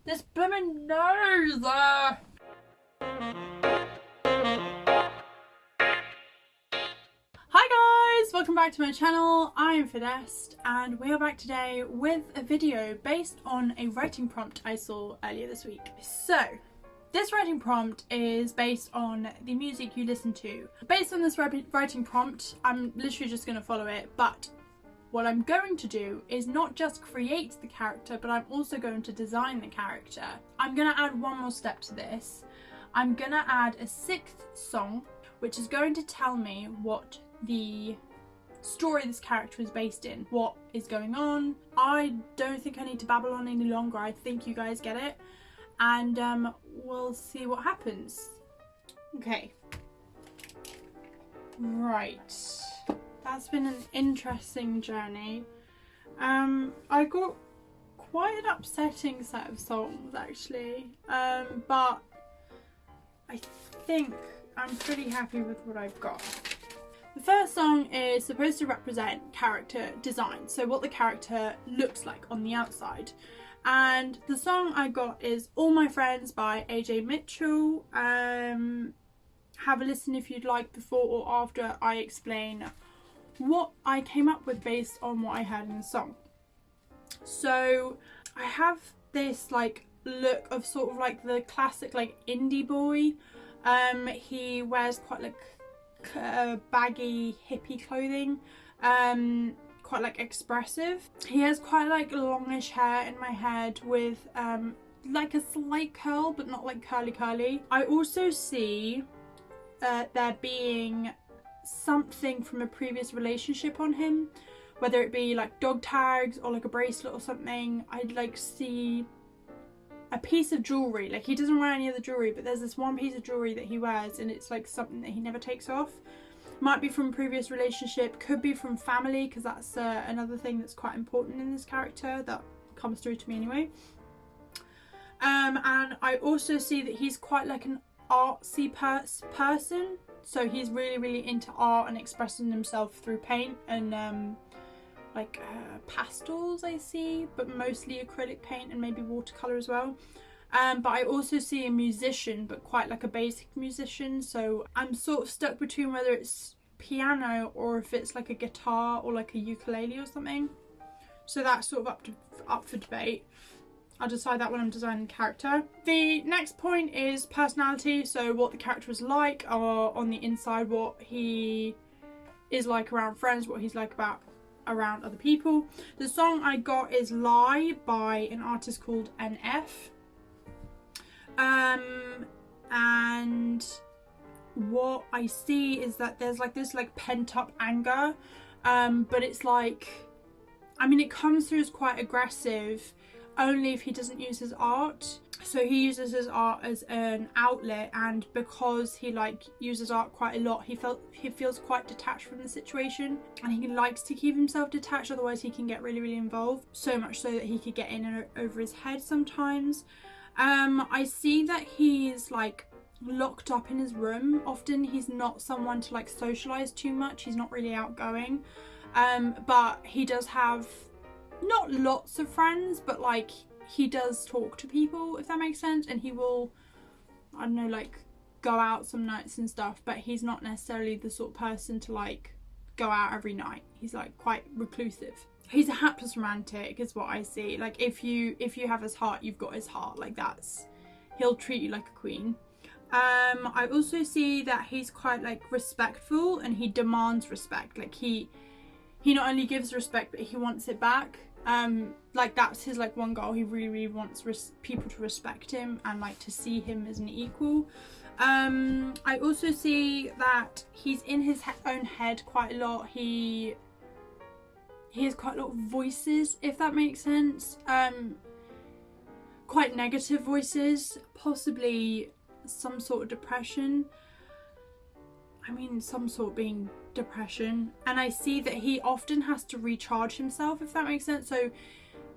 This blooming nose! Hi guys! Welcome back to my channel. I am Finesse and we are back today with a video based on a writing prompt I saw earlier this week. So, this writing prompt is based on the music you listen to. Based on this writing prompt, I'm literally just going to follow it, but what I'm going to do is not just create the character, but I'm also going to design the character. I'm going to add one more step to this. I'm going to add a sixth song, which is going to tell me what the story this character is based in, what is going on. I don't think I need to babble on any longer. I think you guys get it. And we'll see what happens. Okay. Right. That's been an interesting journey. I got quite an upsetting set of songs actually, but I think I'm pretty happy with what I've got. The first song is supposed to represent character design, so what the character looks like on the outside. And the song I got is All My Friends by AJ Mitchell. Have a listen if you'd like before or after I explain what I came up with based on what I heard in the song. So I have this like look of sort of like the classic like indie boy. He wears quite like baggy hippie clothing, quite like expressive. He has quite like longish hair in my head with like a slight curl but not like curly. I also see there being something from a previous relationship on him, whether it be like dog tags or like a bracelet or something. I'd like see a piece of jewellery. Like he doesn't wear any other jewellery, but there's this one piece of jewellery that he wears and it's like something that he never takes off. Might be from a previous relationship, could be from family, because that's another thing that's quite important in this character that comes through to me anyway. And I also see that he's quite like an artsy person. So he's really into art and expressing himself through paint and pastels I see, but mostly acrylic paint and maybe watercolour as well. But I also see a musician, but quite like a basic musician. So I'm sort of stuck between whether it's piano or if it's like a guitar or like a ukulele or something. So that's sort of up for debate. I'll decide that when I'm designing the character. The next point is personality, so what the character is like, or on the inside what he is like around friends, what he's like around other people. The song I got is Lie by an artist called NF. And what I see is that there's like this like pent up anger, but it's like, I mean, it comes through as quite aggressive only if he doesn't use his art. So he uses his art as an outlet, and because he like uses art quite a lot, he feels quite detached from the situation, and he likes to keep himself detached, otherwise he can get really involved, so much so that he could get in and over his head sometimes. I see that he's like locked up in his room. Often he's not someone to like socialize too much, he's not really outgoing, but he does have not lots of friends, but like he does talk to people, if that makes sense, and he will, I don't know, like go out some nights and stuff, but he's not necessarily the sort of person to like go out every night. He's like quite reclusive. He's a hapless romantic is what I see. Like if you have his heart, you've got his heart. Like that's, he'll treat you like a queen. I also see that he's quite like respectful and he demands respect. Like he not only gives respect, but he wants it back. Like that's his like one goal. He really wants people to respect him and like to see him as an equal. I also see that he's in his own head quite a lot. He has quite a lot of voices, if that makes sense. Quite negative voices, possibly some sort of depression. I mean, some sort being depression. And I see that he often has to recharge himself, if that makes sense. So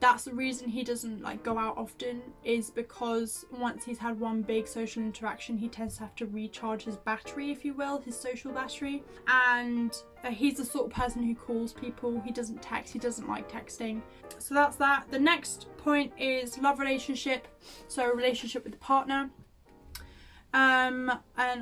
that's the reason he doesn't like go out often, is because once he's had one big social interaction, he tends to have to recharge his battery, if you will, his social battery. And he's the sort of person who calls people. He doesn't text. He doesn't like texting. So that's that. The next point is love relationship. So a relationship with a partner. And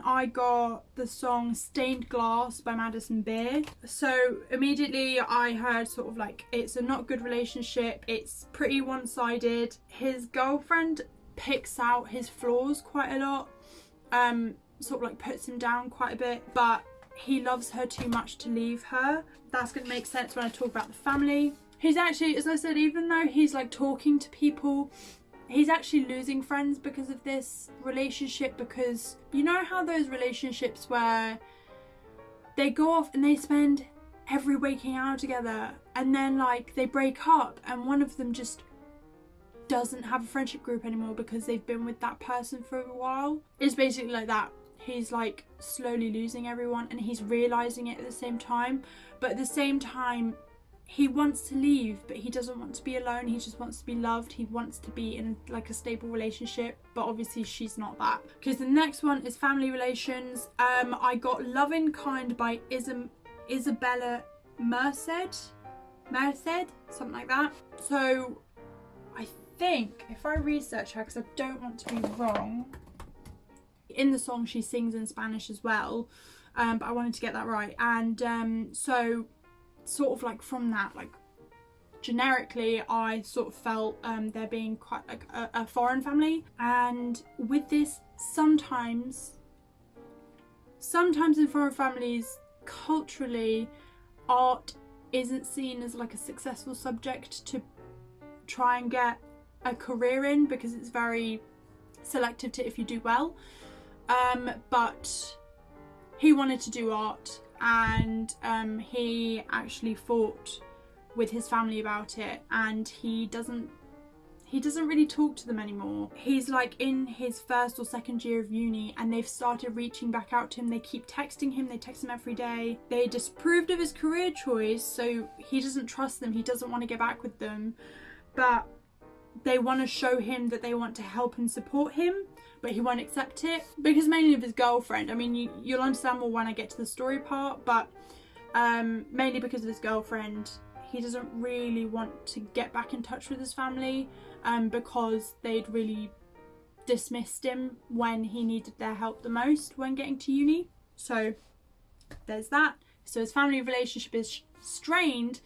I got the song Stained Glass by Madison Beer. So immediately I heard sort of like, it's a not good relationship, it's pretty one-sided. His girlfriend picks out his flaws quite a lot, sort of like puts him down quite a bit, but he loves her too much to leave her. That's going to make sense when I talk about the family. He's actually, as I said, even though he's like talking to people, he's actually losing friends because of this relationship, because you know how those relationships where they go off and they spend every waking hour together and then like they break up and one of them just doesn't have a friendship group anymore because they've been with that person for a while? It's basically like that. He's like slowly losing everyone and he's realising it at the same time, but at the same time he wants to leave, but he doesn't want to be alone. He just wants to be loved. He wants to be in like a stable relationship, but obviously she's not that. Because the next one is family relations. I got Loving Kind by Isabella Merced, something like that. So I think if I research her, because I don't want to be wrong, in the song she sings in Spanish as well, but I wanted to get that right. And so sort of like from that, like generically I sort of felt there being quite like a foreign family. And with this, sometimes in foreign families, culturally, art isn't seen as like a successful subject to try and get a career in, because it's very selective to if you do well. But he wanted to do art, and he actually fought with his family about it, and he doesn't really talk to them anymore. He's like in his first or second year of uni and they've started reaching back out to him. They keep texting him, they text him every day. They disapproved of his career choice, so he doesn't trust them, he doesn't want to get back with them, but they want to show him that they want to help and support him, but he won't accept it because mainly of his girlfriend. I mean, you'll understand more when I get to the story part, but mainly because of his girlfriend. He doesn't really want to get back in touch with his family because they'd really dismissed him when he needed their help the most when getting to uni. So there's that. So his family relationship is strained,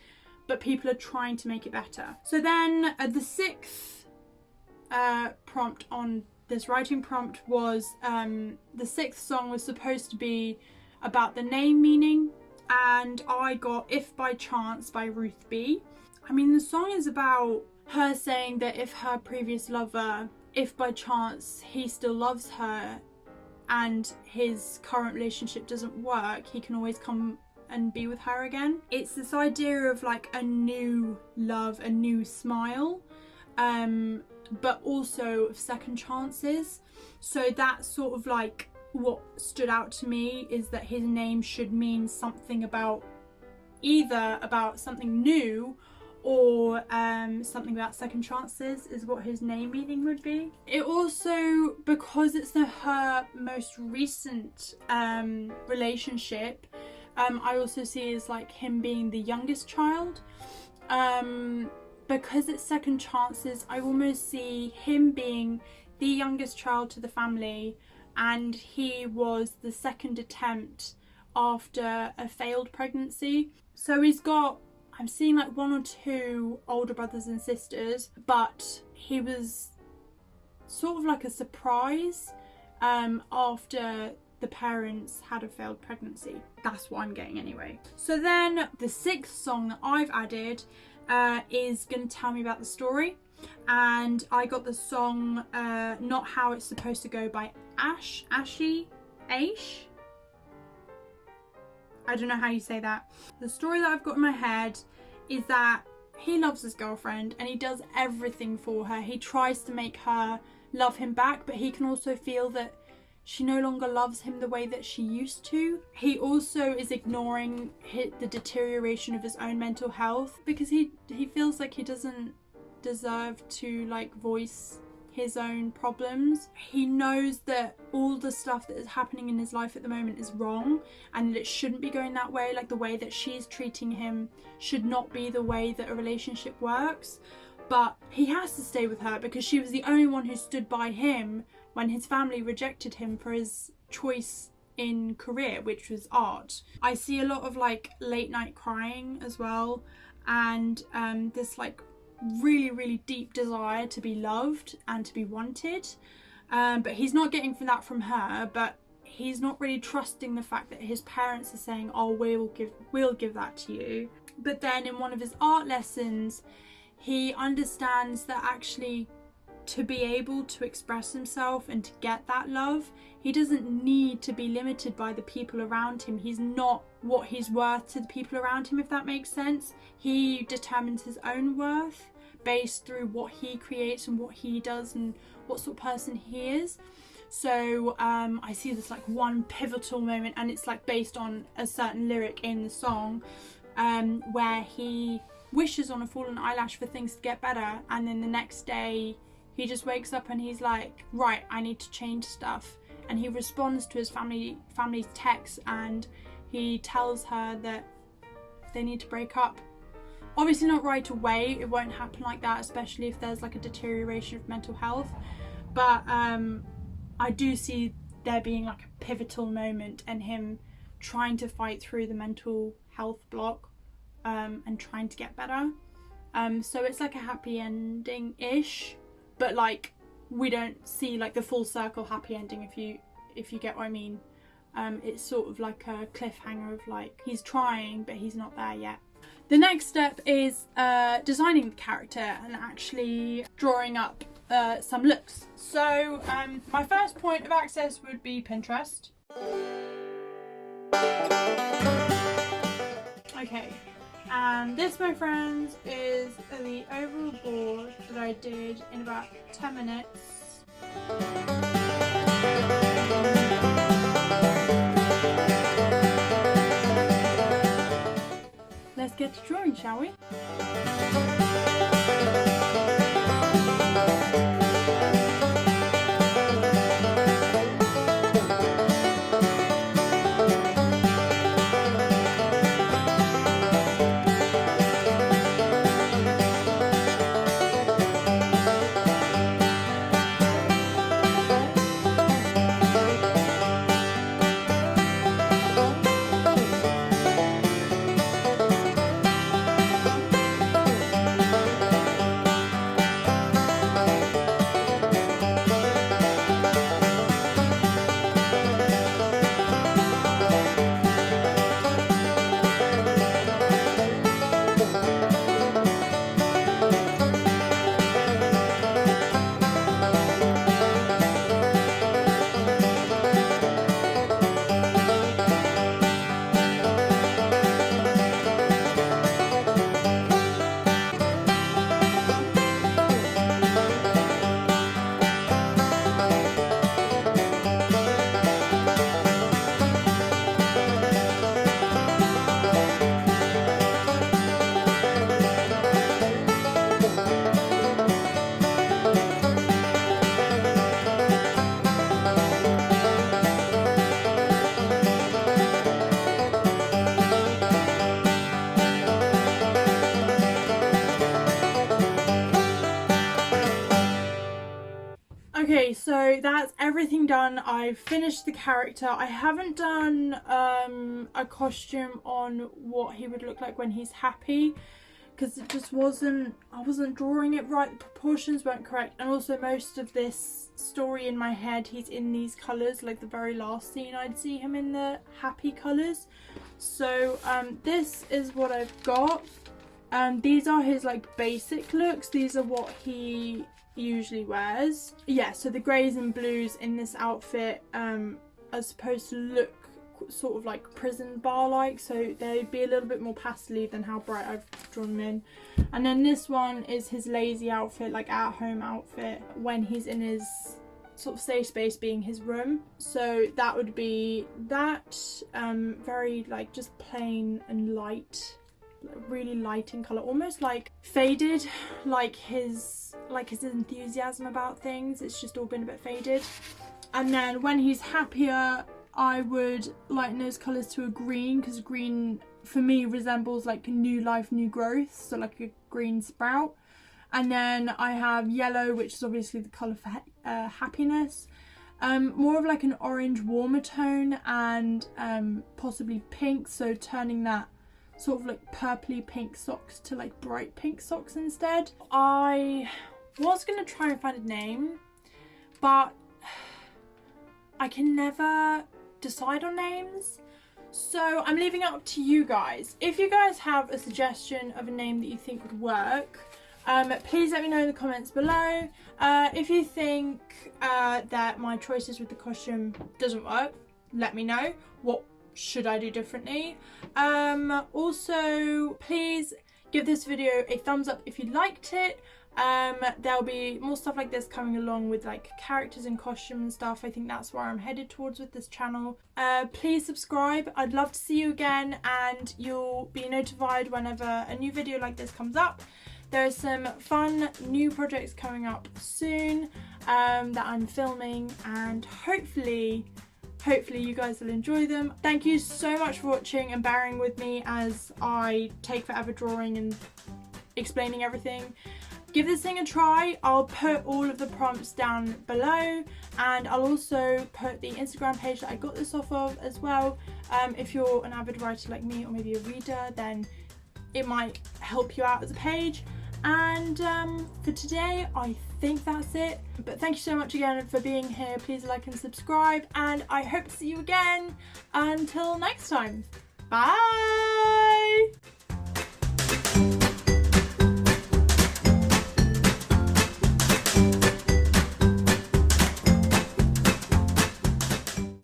but people are trying to make it better. So then the sixth prompt on this writing prompt was, the sixth song was supposed to be about the name meaning, and I got If By Chance by Ruth B. I mean, the song is about her saying that if her previous lover, if by chance he still loves her and his current relationship doesn't work, he can always come and be with her again. It's this idea of like a new love, a new smile, but also of second chances. So that's sort of like what stood out to me, is that his name should mean something about, either about something new or something about second chances, is what his name meaning would be. It also, because it's her most recent relationship, I also see as like him being the youngest child. Because it's second chances, I almost see him being the youngest child to the family, and he was the second attempt after a failed pregnancy. So he's got, I'm seeing like one or two older brothers and sisters, but he was sort of like a surprise after the parents had a failed pregnancy. That's what I'm getting anyway. So then the sixth song that I've added is going to tell me about the story, and I got the song Not How It's Supposed to Go by Aish. I don't know how you say that. The story that I've got in my head is that he loves his girlfriend and he does everything for her. He tries to make her love him back, but he can also feel that she no longer loves him the way that she used to. He also is ignoring the deterioration of his own mental health because he feels like he doesn't deserve to like voice his own problems. He knows that all the stuff that is happening in his life at the moment is wrong and that it shouldn't be going that way. Like the way that she's treating him should not be the way that a relationship works. But he has to stay with her because she was the only one who stood by him when his family rejected him for his choice in career, which was art. I see a lot of like late night crying as well, and this like really deep desire to be loved and to be wanted, but he's not getting that from her, but he's not really trusting the fact that his parents are saying, oh, we'll give that to you. But then in one of his art lessons he understands that actually to be able to express himself and to get that love, he doesn't need to be limited by the people around him. He's not what he's worth to the people around him, if that makes sense. He determines his own worth based through what he creates and what he does and what sort of person he is. So I see this like one pivotal moment, and it's like based on a certain lyric in the song, where he wishes on a fallen eyelash for things to get better, and then the next day he just wakes up and he's like, right, I need to change stuff. And he responds to his family's text, and he tells her that they need to break up. Obviously not right away, it won't happen like that, especially if there's like a deterioration of mental health, but I do see there being like a pivotal moment and him trying to fight through the mental health block and trying to get better. So it's like a happy ending-ish, but like we don't see like the full circle happy ending, if you get what I mean. It's sort of like a cliffhanger of like he's trying but he's not there yet. The next step is designing the character and actually drawing up some looks. So my first point of access would be Pinterest. Okay, and this, my friends, is the overall board that I did in about 10 minutes. Let's get to drawing, shall we? Okay, so that's everything done. I've finished the character. I haven't done a costume on what he would look like when he's happy, because it just I wasn't drawing it right, the proportions weren't correct, and also most of this story in my head, he's in these colours, like the very last scene I'd see him in the happy colours. So this is what I've got. These are his like basic looks. These are what he usually wears. Yeah, so the greys and blues in this outfit are supposed to look sort of like prison bar like, so they'd be a little bit more pastel than how bright I've drawn them in. And then this one is his lazy outfit, like at home outfit when he's in his sort of safe space, being his room. So that would be that, very like just plain and light really light in colour, almost like faded, like his enthusiasm about things. It's just all been a bit faded. And then when he's happier, I would lighten those colours to a green, because green for me resembles like new life, new growth, so like a green sprout. And then I have yellow, which is obviously the colour for happiness. More of like an orange warmer tone, and possibly pink, so turning that sort of like purpley pink socks to like bright pink socks instead. I was going to try and find a name, but I can never decide on names, so I'm leaving it up to you guys. If you guys have a suggestion of a name that you think would work, please let me know in the comments below. If you think that my choices with the costume doesn't work, let me know. What should I do differently? Also, please give this video a thumbs up if you liked it. There'll be more stuff like this coming along with like characters and costume and stuff. I think that's where I'm headed towards with this channel. Please subscribe. I'd love to see you again, and you'll be notified whenever a new video like this comes up. There are some fun new projects coming up soon that I'm filming, and hopefully you guys will enjoy them. Thank you so much for watching and bearing with me as I take forever drawing and explaining everything. Give this thing a try. I'll put all of the prompts down below, and I'll also put the Instagram page that I got this off of as well. If you're an avid writer like me, or maybe a reader, then it might help you out as a page. And for today, I think that's it. But thank you so much again for being here. Please like and subscribe, and I hope to see you again. Until next time, bye!